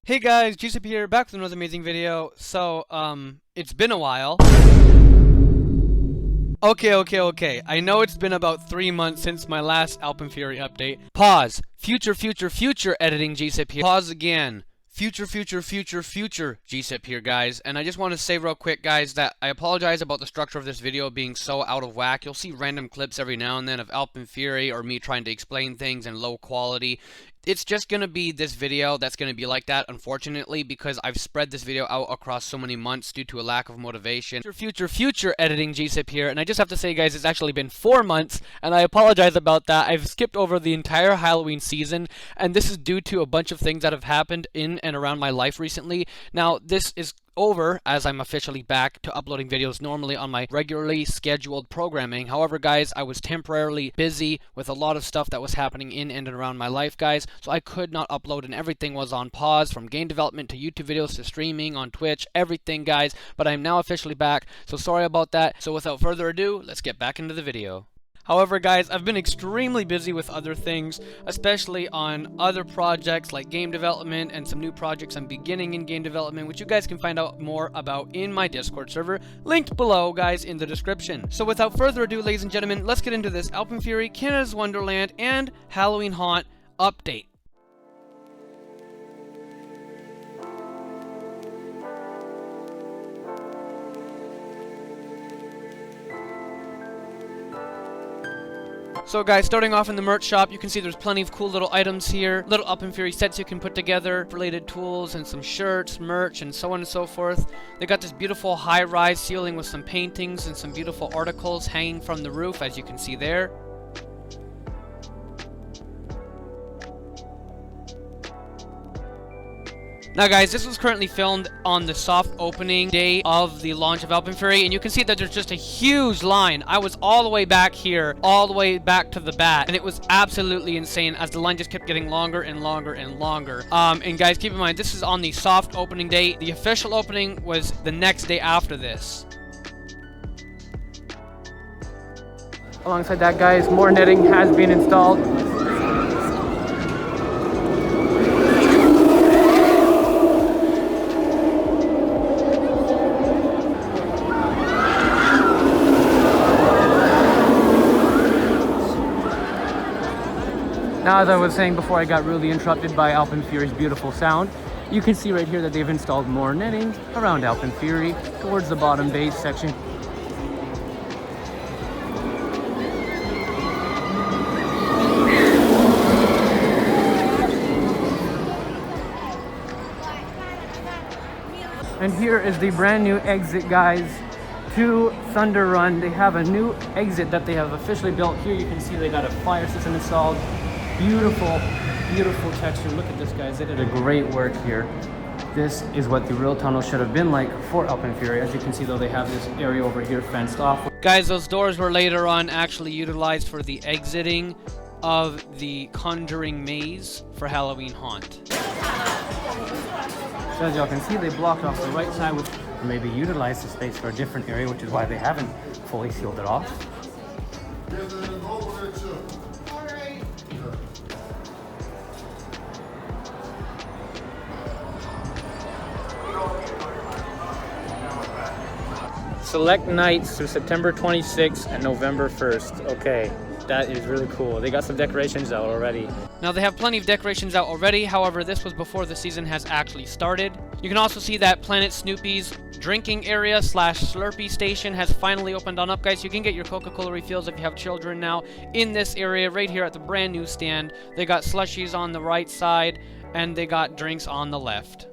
Hey guys, GCP here, back with another amazing video. It's been a while. Okay. I know it's been about 3 months since my last Alpen Fury update. Pause. Future editing GCP here. Pause again. Future GCP here, guys. And I just want to say real quick, guys, that I apologize about the structure of this video being so out of whack. You'll see random clips every now and then of Alpen Fury or me trying to explain things in low quality. It's just going to be this video that's going to be like that, unfortunately, because I've spread this video out across so many months due to a lack of motivation. Future editing GSIP here, and I just have to say, guys, it's actually been 4 months, and I apologize about that. I've skipped over the entire Halloween season, and this is due to a bunch of things that have happened in and around my life recently. Now, this is over as I'm officially back to uploading videos normally on my regularly scheduled programming. However, guys, I was temporarily busy with a lot of stuff that was happening in and around my life, guys, so I could not upload, and everything was on pause, from game development to YouTube videos to streaming on Twitch, everything, guys. But I'm now officially back, so sorry about that. So without further ado, let's get back into the video. However, guys, I've been extremely busy with other things, especially on other projects like game development and some new projects I'm beginning in game development, which you guys can find out more about in my Discord server, linked below, guys, in the description. So without further ado, ladies and gentlemen, let's get into this Alpen Fury, Canada's Wonderland, and Halloween Haunt update. So guys, starting off in the merch shop, you can see there's plenty of cool little items here, little Alpen Fury sets you can put together, related tools, and some shirts, merch, and so on and so forth. They got this beautiful high-rise ceiling with some paintings and some beautiful articles hanging from the roof, as you can see there. Now guys, this was currently filmed on the soft opening day of the launch of Alpen Fury, and you can see that there's just a huge line. I was all the way back here, all the way back to the bat, and it was absolutely insane as the line just kept getting longer and longer and longer. And guys, keep in mind, this is on the soft opening day. The official opening was the next day after this. Alongside that, guys, more netting has been installed. Now, as I was saying before I got rudely interrupted by Alpen Fury's beautiful sound, you can see right here that they've installed more netting around Alpen Fury towards the bottom base section. And here is the brand new exit, guys, to Thunder Run. They have a new exit that they have officially built. Here you can see they got a fire system installed. Beautiful texture. Look at this, guys. They did a great work here. This is what the real tunnel should have been like for Alpen Fury. As you can see, though, they have this area over here fenced off. Guys, those doors were later on actually utilized for the exiting of the Conjuring Maze for Halloween Haunt. So as y'all can see, they blocked off the right side, which maybe utilized the space for a different area, which is why they haven't fully sealed it off. Select nights through September 26th and November 1st. Okay, that is really cool. They got some decorations out already. Now, they have plenty of decorations out already. However, this was before the season has actually started. You can also see that Planet Snoopy's drinking area / Slurpee station has finally opened on up, guys. You can get your Coca-Cola refills if you have children now in this area right here at the brand new stand. They got slushies on the right side, and they got drinks on the left.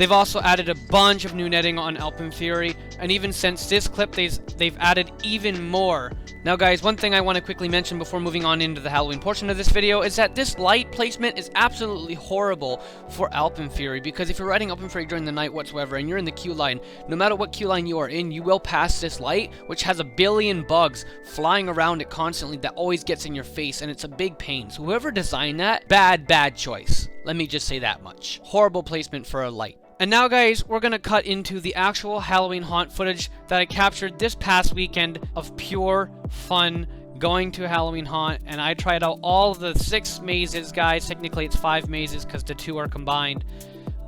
They've also added a bunch of new netting on Alpen Fury, and even since this clip, they've added even more. Now guys, one thing I want to quickly mention before moving on into the Halloween portion of this video is that this light placement is absolutely horrible for Alpen Fury, because if you're riding Alpen Fury during the night whatsoever and you're in the queue line, no matter what queue line you are in, you will pass this light, which has a billion bugs flying around it constantly that always gets in your face, and it's a big pain. So whoever designed that, bad choice. Let me just say that much. Horrible placement for a light. And now guys, we're gonna cut into the actual Halloween haunt footage that I captured this past weekend of pure fun going to Halloween haunt, and I tried out all the 6 mazes, guys. Technically it's 5 mazes because the 2 are combined.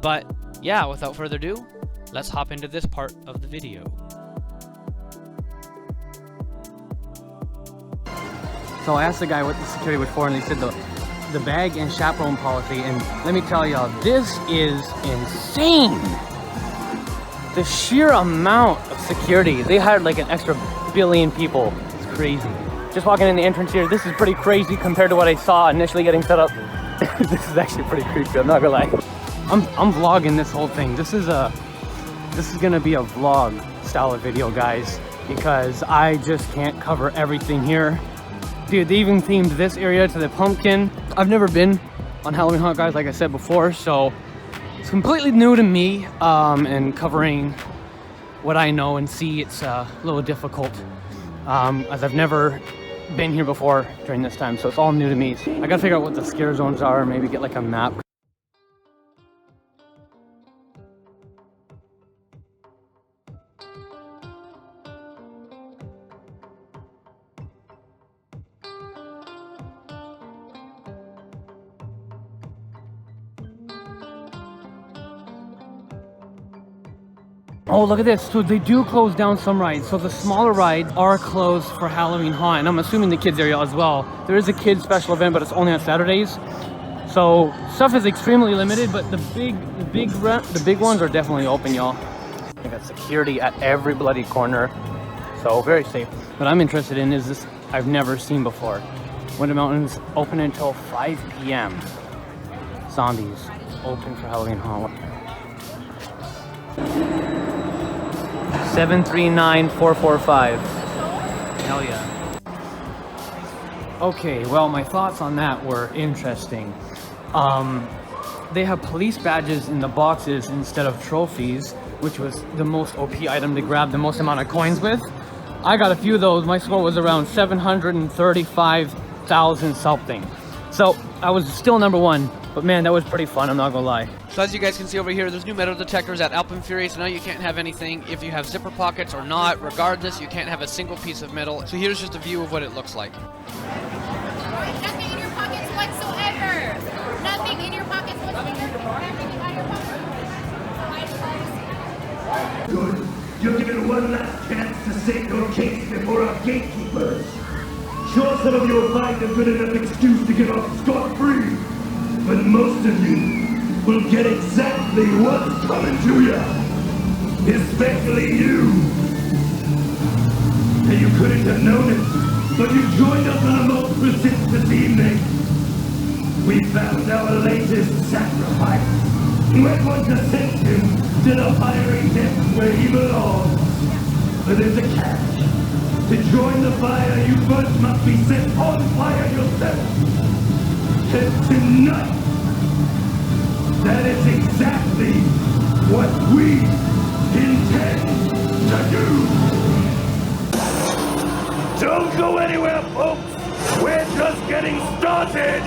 But yeah, without further ado, let's hop into this part of the video. So I asked the guy what the security was for, and he said the bag and chaperone policy, and let me tell y'all, this is insane. The sheer amount of security. They hired like an extra billion people. It's crazy. Just walking in the entrance here, this is pretty crazy compared to what I saw initially getting set up. This is actually pretty creepy, I'm not gonna lie. I'm vlogging this whole thing. This is gonna be a vlog style of video, guys, because I just can't cover everything here. Dude, they even themed this area to the pumpkin. I've never been on Halloween haunt, guys, like I said before, so it's completely new to me, and covering what I know and see, it's a little difficult, as I've never been here before during this time, so it's all new to me. So I gotta figure out what the scare zones are, maybe get like a map. Oh, look at this. So they do close down some rides. So the smaller rides are closed for Halloween haunt. And I'm assuming the kids area as well. There is a kids special event, but it's only on Saturdays. So stuff is extremely limited, but the big ones are definitely open, y'all. They got security at every bloody corner. So very safe. What I'm interested in is this I've never seen before. Winter Mountain's open until 5 p.m. Zombies open for Halloween haunt. 739445. Hell yeah. Okay, well, my thoughts on that were interesting. They have police badges in the boxes instead of trophies, which was the most OP item to grab the most amount of coins with. I got a few of those. My score was around 735,000 something. So I was still number 1. But man, that was pretty fun, I'm not gonna lie. So as you guys can see over here, there's new metal detectors at Alpen Fury, so now you can't have anything if you have zipper pockets or not. Regardless, you can't have a single piece of metal. So here's just a view of what it looks like. Nothing in your pockets whatsoever. Nothing in your pockets whatsoever. Everything out of your pockets. Good. You're given one last chance to state your case before our gatekeepers. Sure, some of you will find a good enough excuse to get off scot-free. But most of you will get exactly what's coming to you. Especially you. And you couldn't have known it, but you joined us on a multiple sip this evening. We found our latest sacrifice. We're going to send him to the fiery depths where he belongs. But there's a catch. To join the fire, you first must be set on fire yourself. And tonight, that is exactly what we intend to do. Don't go anywhere, folks. We're just getting started.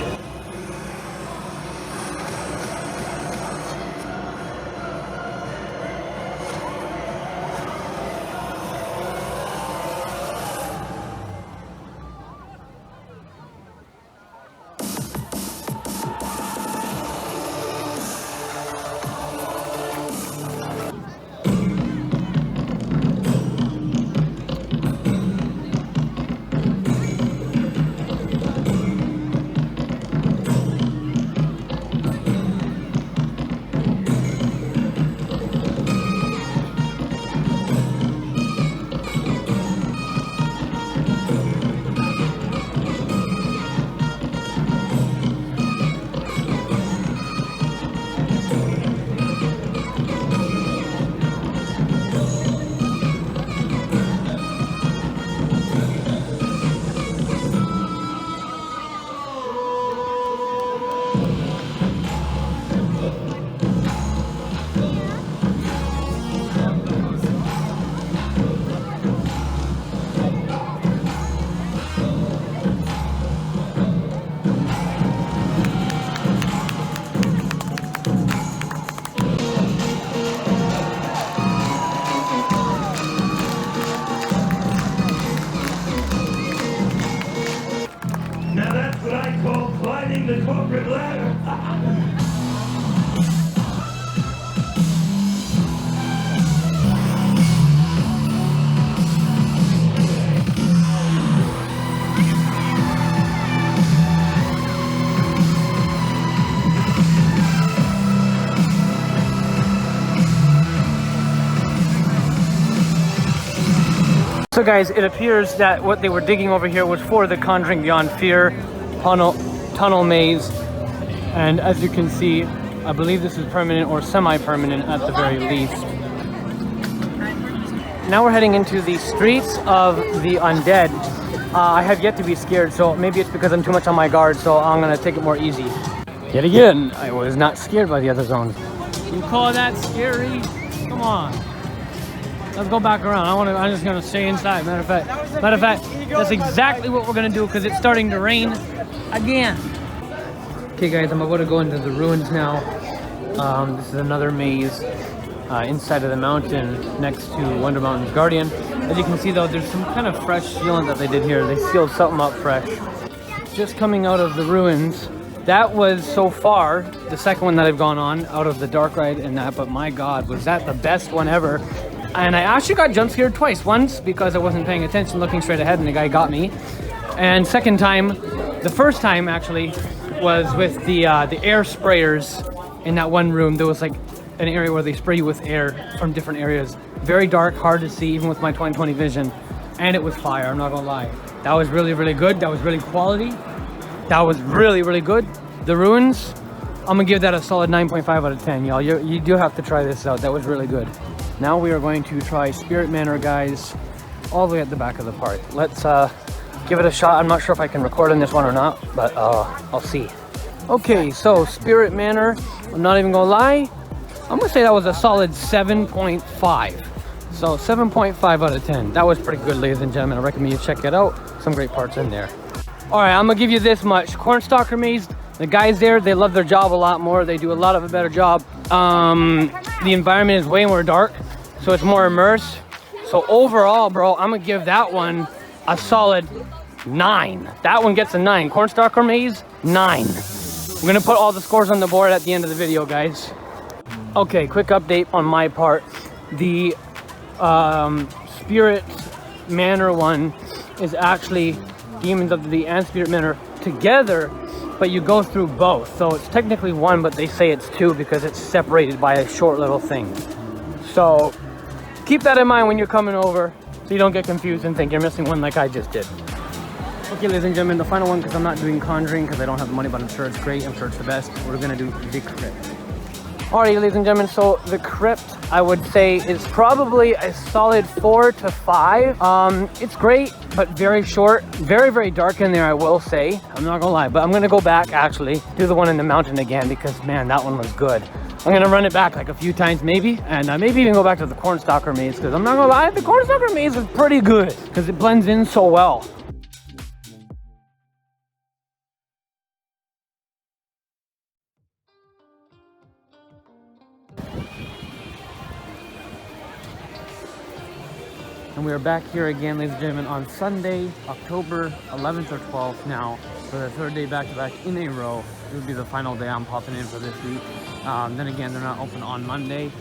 So guys, it appears that what they were digging over here was for the Conjuring Beyond Fear tunnel maze. And as you can see, I believe this is permanent or semi-permanent at the very least. Now we're heading into the streets of the undead. I have yet to be scared, so maybe it's because I'm too much on my guard, so I'm gonna take it more easy. Yet again, I was not scared by the other zones. You call that scary? Come on. Let's go back around. I'm just gonna stay inside. Matter of fact, that's exactly what we're gonna do because it's starting to rain again. Okay guys, I'm about to go into the ruins now. This is another maze inside of the mountain next to Wonder Mountain's Guardian. As you can see though, there's some kind of fresh sealant that they did here. They sealed something up fresh. Just coming out of the ruins. That was so far the second one that I've gone on out of the dark ride and that, but my god, was that the best one ever. And I actually got jump scared twice. Once because I wasn't paying attention, looking straight ahead, and the guy got me. And second time, the first time actually, was with the air sprayers in that one room. There was like an area where they spray you with air from different areas. Very dark, hard to see even with my 20/20 vision. And it was fire, I'm not gonna lie. That was really, really good. That was really quality. That was really, really good. The ruins, I'm gonna give that a solid 9.5 out of 10, y'all. You do have to try this out. That was really good. Now we are going to try Spirit Manor, guys, all the way at the back of the park. Let's give it a shot. I'm not sure if I can record on this one or not, but I'll see. Okay, so Spirit Manor, I'm not even gonna lie, I'm gonna say that was a solid 7.5. So 7.5 out of 10. That was pretty good, ladies and gentlemen. I recommend you check it out. Some great parts in there. All right, I'm gonna give you this much. Cornstalker Maze, the guys there, they love their job a lot more. They do a lot of a better job. The environment is way more dark, so it's more immersed. So overall, bro, I'm gonna give that one a solid 9. That one gets a 9. Cornstalker Maze, 9. I'm gonna put all the scores on the board at the end of the video, guys. Okay, quick update on my part. The Spirit Manor one is actually Demons of the Deep and Spirit Manor together, but you go through both. So it's technically one, but they say it's two because it's separated by a short little thing. So keep that in mind when you're coming over so you don't get confused and think you're missing one like I just did. Okay, ladies and gentlemen, the final one, because I'm not doing Conjuring because I don't have the money, but I'm sure it's great. I'm sure it's the best. We're gonna do the Crypt. Alrighty, ladies and gentlemen, so the Crypt, I would say, is probably a solid 4 to 5. It's great, but very short. Very, very dark in there, I will say. I'm not gonna lie, but I'm gonna go back, actually, do the one in the mountain again, because, man, that one was good. I'm gonna run it back like a few times, maybe, and maybe even go back to the Cornstalker Maze, because I'm not gonna lie, the Cornstalker Maze is pretty good, because it blends in so well. And we are back here again, ladies and gentlemen, on Sunday, October 11th or 12th now, for the third day back-to-back in a row. It would be the final day I'm popping in for this week. Then again, they're not open on Monday.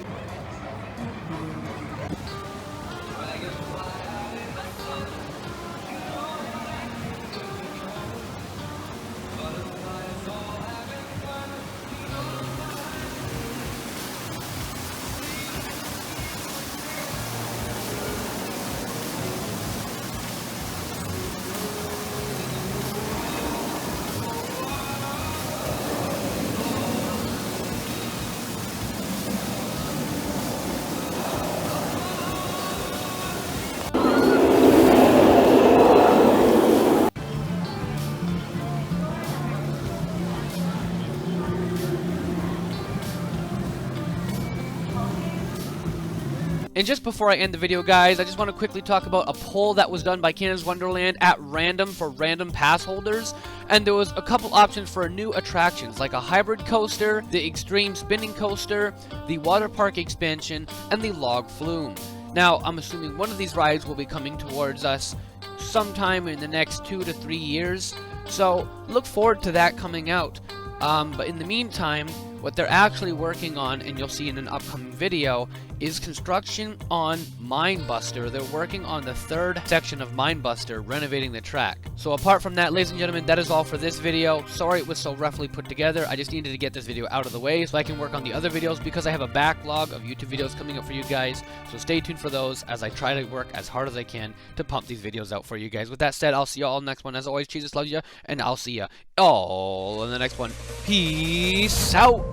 And just before I end the video, guys, I just want to quickly talk about a poll that was done by Canada's Wonderland at random for random pass holders. And there was a couple options for new attractions, like a hybrid coaster, the extreme spinning coaster, the water park expansion, and the log flume. Now, I'm assuming one of these rides will be coming towards us sometime in the next 2 to 3 years. So, look forward to that coming out. But in the meantime, What they're actually working on, and you'll see in an upcoming video, is construction on Minebuster. They're working on the 3rd section of Minebuster, renovating the track. So apart from that, ladies and gentlemen, that is all for this video. Sorry it was so roughly put together. I just needed to get this video out of the way so I can work on the other videos, because I have a backlog of YouTube videos coming up for you guys. So stay tuned for those as I try to work as hard as I can to pump these videos out for you guys. With that said, I'll see you all in the next one. As always, Jesus loves you, and I'll see you all in the next one. Peace out.